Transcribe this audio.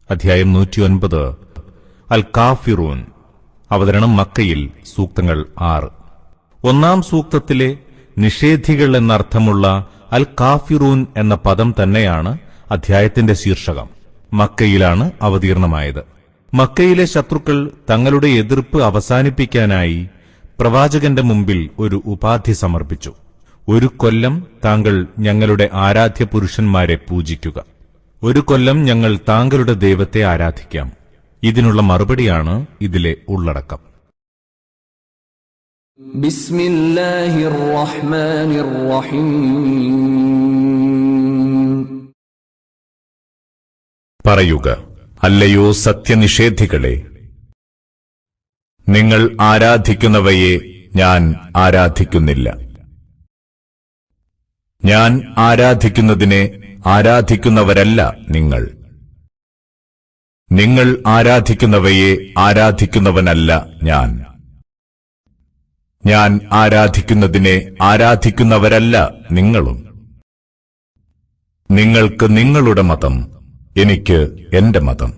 അധ്യായം 109 അൽ കാഫിറൂൻ. അവതരണം മക്കയിൽ. സൂക്തങ്ങൾ 6. ഒന്നാം സൂക്തത്തിലെ നിഷേധികൾ എന്നർത്ഥമുള്ള അൽ കാഫിറൂൻ എന്ന പദം തന്നെയാണ് അധ്യായത്തിന്റെ ശീർഷകം. മക്കയിലാണ് അവതീർണമായത്. മക്കയിലെ ശത്രുക്കൾ തങ്ങളുടെ എതിർപ്പ് അവസാനിപ്പിക്കാനായി പ്രവാചകന്റെ മുമ്പിൽ ഒരു ഉപാധി സമർപ്പിച്ചു. 1 കൊല്ലം താങ്കൾ ഞങ്ങളുടെ ആരാധ്യ പുരുഷന്മാരെ പൂജിക്കുക. 1 കൊല്ലം ഞങ്ങൾ താങ്കളുടെ ദൈവത്തെ ആരാധിക്കാം. ഇതിനുള്ള മറുപടിയാണ് ഇതിലെ ഉള്ളടക്കം. ബിസ്മില്ലാഹിർ റഹ്മാനിർ റഹീം. പറയുക, അല്ലയോ സത്യനിഷേധികളെ, നിങ്ങൾ ആരാധിക്കുന്നവയെ ഞാൻ ആരാധിക്കുന്നില്ല. ഞാൻ ആരാധിക്കുന്നതിനെ ആരാധിക്കുന്നവരല്ല നിങ്ങൾ. നിങ്ങൾ ആരാധിക്കുന്നവയെ ആരാധിക്കുന്നവനല്ല ഞാൻ. ഞാൻ ആരാധിക്കുന്നതിനെ ആരാധിക്കുന്നവരല്ല നിങ്ങളും. നിങ്ങൾക്ക് നിങ്ങളുടെ മതം, എനിക്ക് എന്റെ മതം.